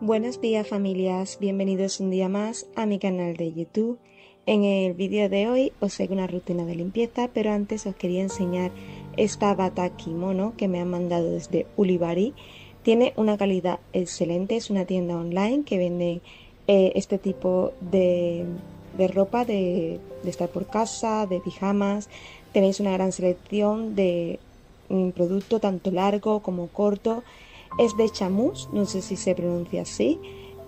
Buenos días familias, bienvenidos un día más a mi canal de YouTube. En el vídeo de hoy os traigo una rutina de limpieza, pero antes os quería enseñar esta bata kimono que me han mandado desde Ulibarri. Tiene una calidad excelente, es una tienda online que vende este tipo de ropa de estar por casa, de pijamas. Tenéis una gran selección de producto tanto largo como corto. Es de chamús, no sé si se pronuncia así,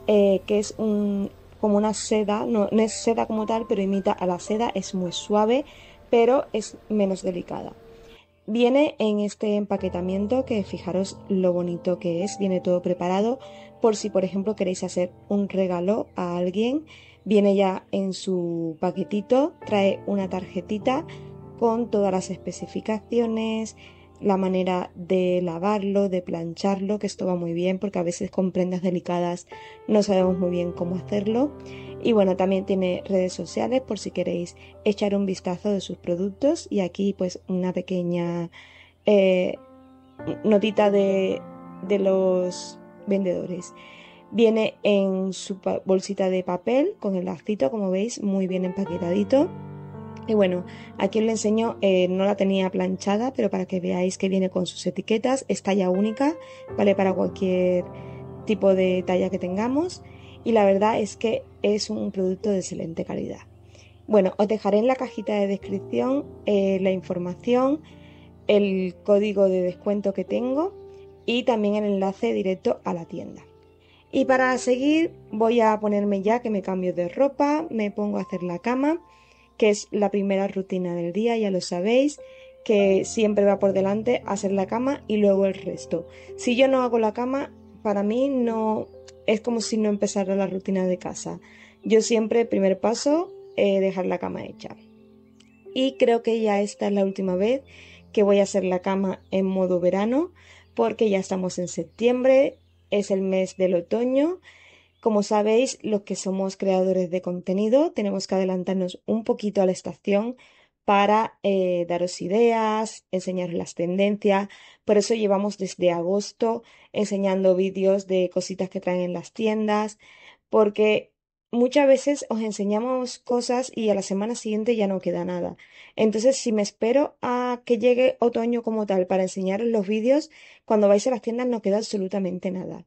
que es como una seda, no es seda como tal, pero imita a la seda, es muy suave, pero es menos delicada. Viene en este empaquetamiento que fijaros lo bonito que es, viene todo preparado por si por ejemplo queréis hacer un regalo a alguien, viene ya en su paquetito, trae una tarjetita con todas las especificaciones, la manera de lavarlo, de plancharlo, que esto va muy bien porque a veces con prendas delicadas no sabemos muy bien cómo hacerlo. Y bueno, también tiene redes sociales por si queréis echar un vistazo de sus productos. Y aquí pues una pequeña eh, notita de los vendedores. Viene en su bolsita de papel con el lacito, como veis, muy bien empaquetadito. Y bueno, aquí os le enseño, no la tenía planchada, pero para que veáis que viene con sus etiquetas, es talla única, vale para cualquier tipo de talla que tengamos. Y la verdad es que es un producto de excelente calidad. Bueno, os dejaré en la cajita de descripción la información, el código de descuento que tengo y también el enlace directo a la tienda. Y para seguir voy a ponerme ya que me cambio de ropa, me pongo a hacer la cama, que es la primera rutina del día, ya lo sabéis, que siempre va por delante hacer la cama y luego el resto. Si yo no hago la cama, para mí no es como si no empezara la rutina de casa. Yo siempre, primer paso, dejar la cama hecha. Y creo que ya esta es la última vez que voy a hacer la cama en modo verano, porque ya estamos en septiembre, es el mes del otoño. Como sabéis, los que somos creadores de contenido tenemos que adelantarnos un poquito a la estación para daros ideas, enseñaros las tendencias. Por eso llevamos desde agosto enseñando vídeos de cositas que traen en las tiendas, porque muchas veces os enseñamos cosas y a la semana siguiente ya no queda nada. Entonces, si me espero a que llegue otoño como tal para enseñaros los vídeos, cuando vais a las tiendas no queda absolutamente nada.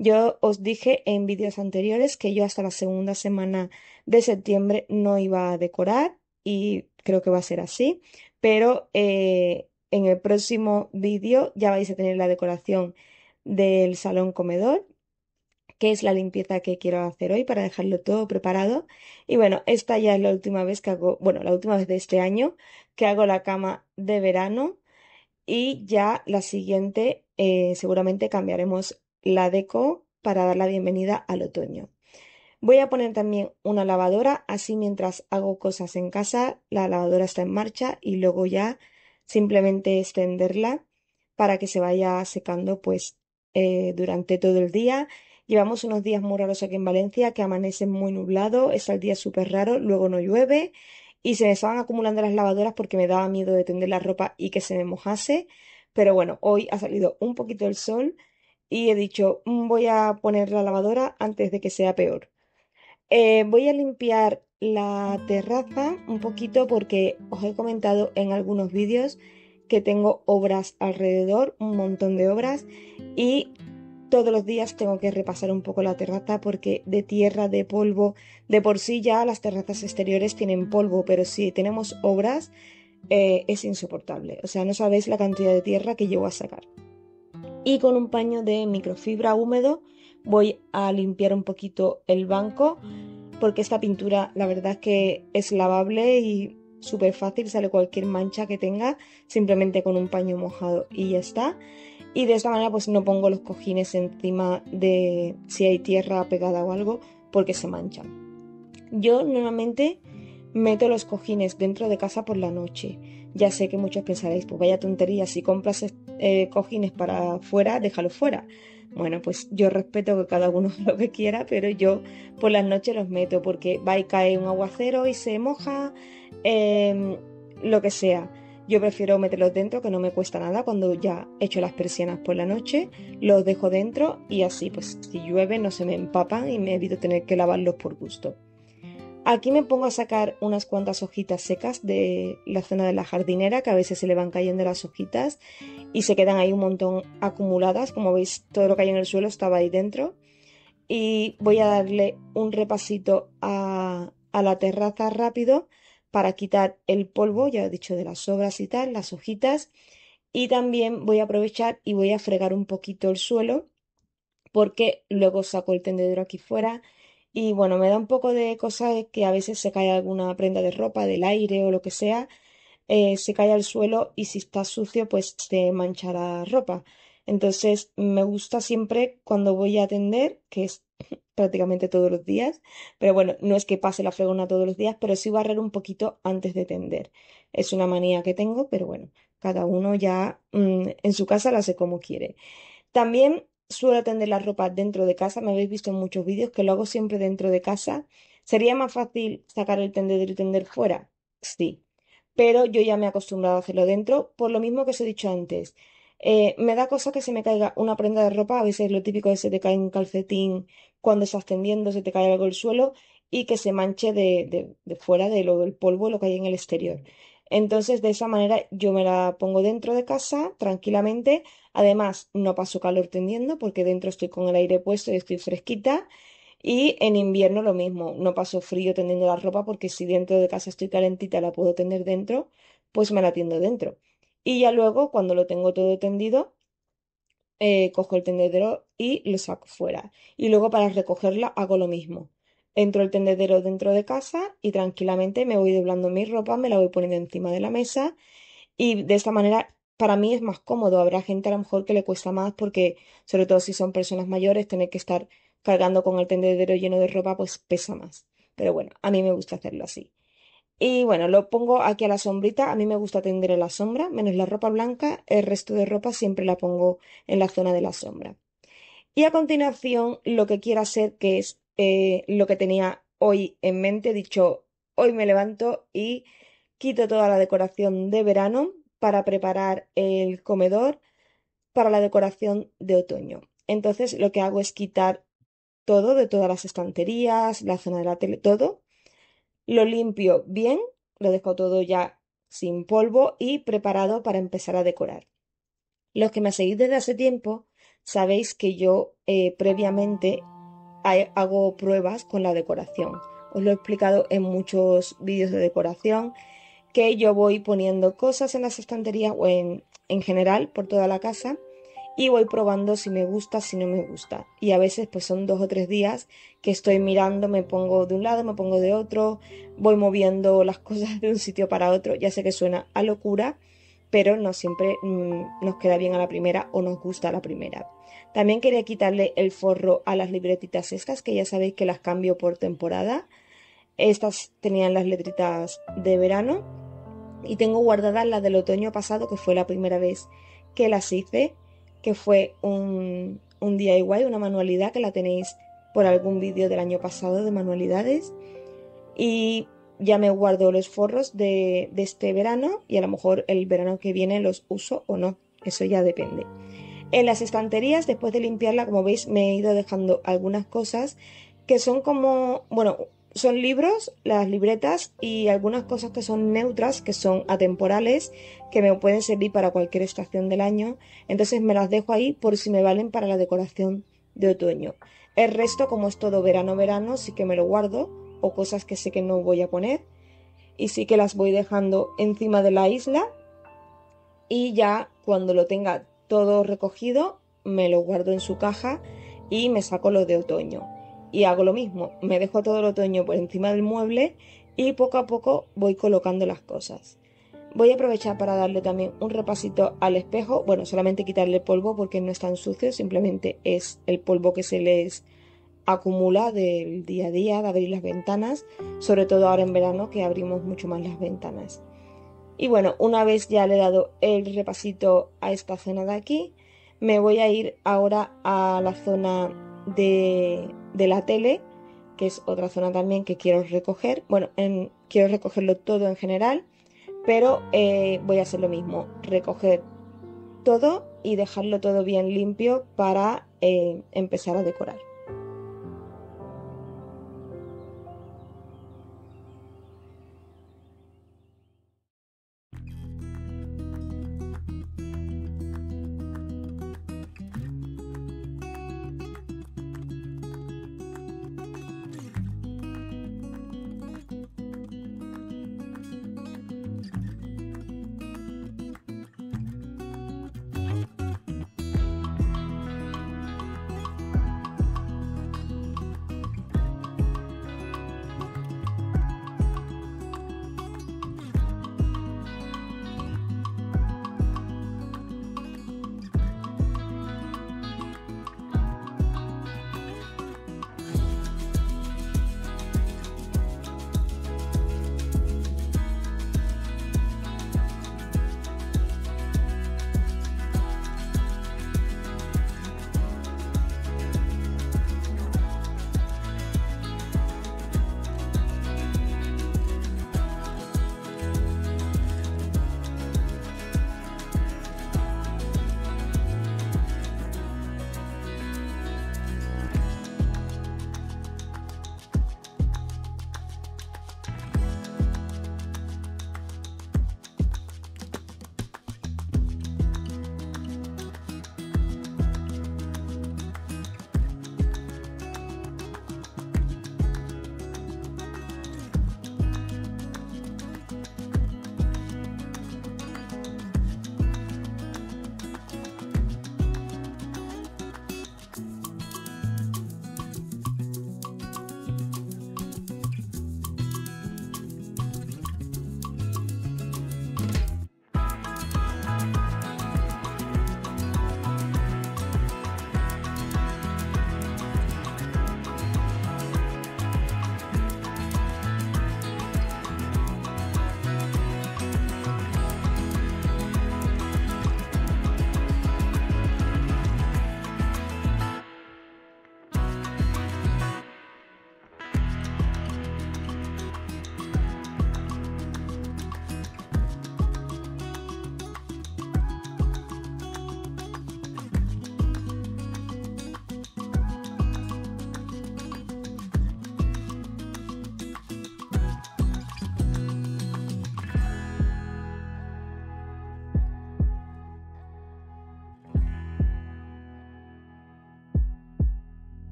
Yo os dije en vídeos anteriores que yo hasta la segunda semana de septiembre no iba a decorar y creo que va a ser así, pero en el próximo vídeo ya vais a tener la decoración del salón comedor, que es la limpieza que quiero hacer hoy para dejarlo todo preparado. Y bueno, esta ya es la última vez que hago, bueno, la última vez de este año que hago la cama de verano y ya la siguiente seguramente cambiaremos la deco para dar la bienvenida al otoño. Voy a poner también una lavadora, así mientras hago cosas en casa, la lavadora está en marcha y luego ya simplemente extenderla para que se vaya secando pues durante todo el día. Llevamos unos días muy raros aquí en Valencia, que amanece muy nublado, está el día súper raro, luego no llueve y se me estaban acumulando las lavadoras porque me daba miedo de tender la ropa y que se me mojase. Pero bueno, hoy ha salido un poquito el sol y he dicho, Voy a poner la lavadora antes de que sea peor". Voy a limpiar la terraza un poquito porque os he comentado en algunos vídeos que tengo obras alrededor, un montón de obras, y todos los días tengo que repasar un poco la terraza porque de tierra, de polvo, de por sí ya las terrazas exteriores tienen polvo, pero si tenemos obras es insoportable. O sea, no sabéis la cantidad de tierra que llevo a sacar. Y con un paño de microfibra húmedo voy a limpiar un poquito el banco porque esta pintura la verdad es que es lavable y súper fácil, sale cualquier mancha que tenga simplemente con un paño mojado y ya está. Y de esta manera pues no pongo los cojines encima de si hay tierra pegada o algo porque se manchan. Yo normalmente meto los cojines dentro de casa por la noche. Ya sé que muchos pensaréis, pues vaya tontería, si compras cojines para fuera, déjalos fuera. Bueno, pues yo respeto que cada uno haga lo que quiera, pero yo por las noches los meto porque va y cae un aguacero y se moja, lo que sea. Yo prefiero meterlos dentro, que no me cuesta nada cuando ya he hecho las persianas por la noche, los dejo dentro y así pues si llueve no se me empapan y me evito tener que lavarlos por gusto. Aquí me pongo a sacar unas cuantas hojitas secas de la zona de la jardinera, que a veces se le van cayendo las hojitas y se quedan ahí un montón acumuladas. Como veis, todo lo que hay en el suelo estaba ahí dentro. Y voy a darle un repasito a la terraza rápido para quitar el polvo, ya he dicho, de las sobras y tal, las hojitas. Y también voy a aprovechar y voy a fregar un poquito el suelo porque luego saco el tendedero aquí fuera y bueno, me da un poco de cosa de que a veces se cae alguna prenda de ropa del aire o lo que sea, se cae al suelo y si está sucio pues se mancha la ropa. Entonces me gusta siempre cuando voy a tender, que es prácticamente todos los días, pero bueno, no es que pase la fregona todos los días, pero sí barrer un poquito antes de tender. Es una manía que tengo, pero bueno, cada uno ya en su casa la hace como quiere. También suelo tender la ropa dentro de casa, me habéis visto en muchos vídeos que lo hago siempre dentro de casa. ¿Sería más fácil sacar el tendedero y tender fuera? Sí, pero yo ya me he acostumbrado a hacerlo dentro, por lo mismo que os he dicho antes. Me da cosa que se me caiga una prenda de ropa, a veces lo típico es que se te cae un calcetín cuando estás tendiendo, se te cae algo al suelo y que se manche de fuera de lo del polvo, lo que hay en el exterior. Entonces, de esa manera yo me la pongo dentro de casa tranquilamente. Además, no paso calor tendiendo porque dentro estoy con el aire puesto y estoy fresquita. Y en invierno lo mismo, no paso frío tendiendo la ropa porque si dentro de casa estoy calentita y la puedo tender dentro, pues me la tiendo dentro. Y ya luego, cuando lo tengo todo tendido, cojo el tendedero y lo saco fuera. Y luego para recogerla hago lo mismo. Entro el tendedero dentro de casa y tranquilamente me voy doblando mi ropa, me la voy poniendo encima de la mesa y de esta manera para mí es más cómodo. Habrá gente a lo mejor que le cuesta más porque, sobre todo si son personas mayores, tener que estar cargando con el tendedero lleno de ropa, pues pesa más. Pero bueno, a mí me gusta hacerlo así. Y bueno, lo pongo aquí a la sombrita. A mí me gusta tender en la sombra, menos la ropa blanca. El resto de ropa siempre la pongo en la zona de la sombra. Y a continuación, lo que quiero hacer, que es lo que tenía hoy en mente, he dicho, hoy me levanto y quito toda la decoración de verano para preparar el comedor para la decoración de otoño. Entonces, lo que hago es quitar todo de todas las estanterías, la zona de la tele, todo. Lo limpio bien, lo dejo todo ya sin polvo y preparado para empezar a decorar. Los que me seguís desde hace tiempo, sabéis que yo previamente hago pruebas con la decoración. Os lo he explicado en muchos vídeos de decoración, que yo voy poniendo cosas en las estanterías o en general por toda la casa y voy probando si me gusta, si no me gusta. Y a veces pues son 2 o 3 días que estoy mirando, me pongo de un lado, me pongo de otro, voy moviendo las cosas de un sitio para otro. Ya sé que suena a locura, pero no siempre nos queda bien a la primera o nos gusta a la primera. También quería quitarle el forro a las libretitas estas, que ya sabéis que las cambio por temporada. Estas tenían las letritas de verano y tengo guardadas las del otoño pasado, que fue la primera vez que las hice, que fue un DIY, una manualidad que la tenéis por algún vídeo del año pasado de manualidades. Y ya me guardo los forros de este verano y a lo mejor el verano que viene los uso o no, eso ya depende. En las estanterías, después de limpiarla, como veis, me he ido dejando algunas cosas que son como, bueno, son libros, las libretas y algunas cosas que son neutras, que son atemporales, que me pueden servir para cualquier estación del año. Entonces me las dejo ahí por si me valen para la decoración de otoño. El resto, como es todo verano-verano, sí que me lo guardo o cosas que sé que no voy a poner y sí que las voy dejando encima de la isla y ya cuando lo tenga todo recogido me lo guardo en su caja y me saco lo de otoño. Y hago lo mismo, me dejo todo el otoño por encima del mueble y poco a poco voy colocando las cosas. Voy a aprovechar para darle también un repasito al espejo, bueno, solamente quitarle el polvo porque no es tan sucio, simplemente es el polvo que se les acumula del día a día de abrir las ventanas, sobre todo ahora en verano que abrimos mucho más las ventanas. Y bueno, una vez ya le he dado el repasito a esta zona de aquí, me voy a ir ahora a la zona de la tele, que es otra zona también que quiero recoger. Bueno, quiero recogerlo todo en general, pero voy a hacer lo mismo, recoger todo y dejarlo todo bien limpio para empezar a decorar.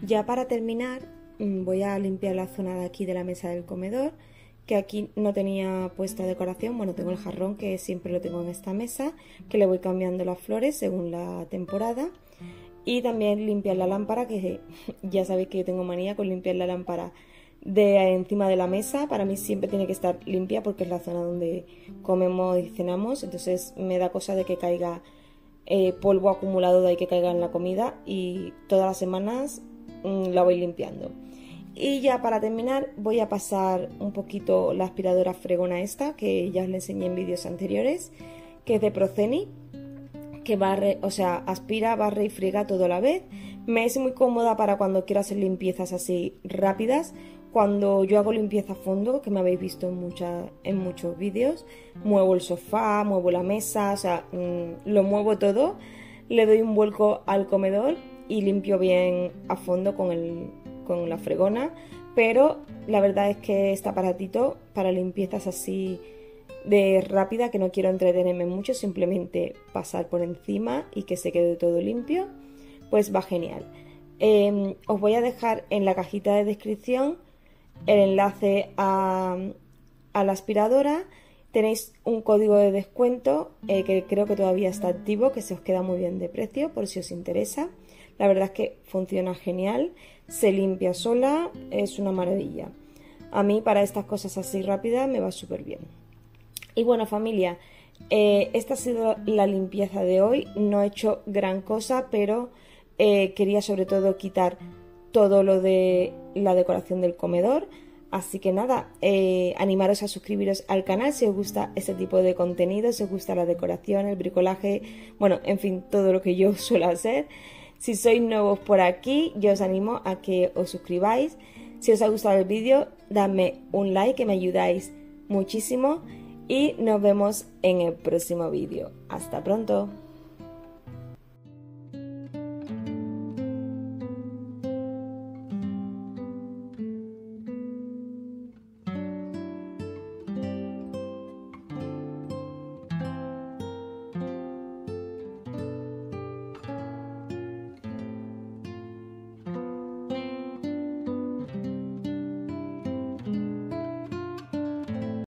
Ya para terminar, voy a limpiar la zona de aquí de la mesa del comedor, que aquí no tenía puesta decoración. Bueno, tengo el jarrón que siempre lo tengo en esta mesa, que le voy cambiando las flores según la temporada. Y también limpiar la lámpara, que ya sabéis que yo tengo manía con limpiar la lámpara de encima de la mesa. Para mí siempre tiene que estar limpia porque es la zona donde comemos y cenamos, entonces me da cosa de que caiga polvo acumulado de ahí que caiga en la comida, y todas las semanas la voy limpiando. Y ya para terminar voy a pasar un poquito la aspiradora fregona esta, que ya os la enseñé en vídeos anteriores, que es de Proceni, que barre, o sea, aspira, barre y friega todo a la vez. Me es muy cómoda para cuando quiero hacer limpiezas así rápidas. Cuando yo hago limpieza a fondo, que me habéis visto en muchos vídeos, muevo el sofá, muevo la mesa, o sea, lo muevo todo, le doy un vuelco al comedor y limpio bien a fondo con la fregona. Pero la verdad es que este aparatito para limpiezas así de rápida, que no quiero entretenerme mucho, simplemente pasar por encima y que se quede todo limpio, pues va genial. Os voy a dejar en la cajita de descripción el enlace a la aspiradora. Tenéis un código de descuento que creo que todavía está activo, que se os queda muy bien de precio por si os interesa. La verdad es que funciona genial, se limpia sola, es una maravilla. A mí para estas cosas así rápidas me va súper bien. Y bueno, familia, esta ha sido la limpieza de hoy. No he hecho gran cosa, pero quería sobre todo quitar todo lo de la decoración del comedor. Así que nada, animaros a suscribiros al canal si os gusta este tipo de contenido, si os gusta la decoración, el bricolaje, bueno, en fin, todo lo que yo suelo hacer. Si sois nuevos por aquí, yo os animo a que os suscribáis. Si os ha gustado el vídeo, dadme un like, que me ayudáis muchísimo. Y nos vemos en el próximo vídeo. Hasta pronto.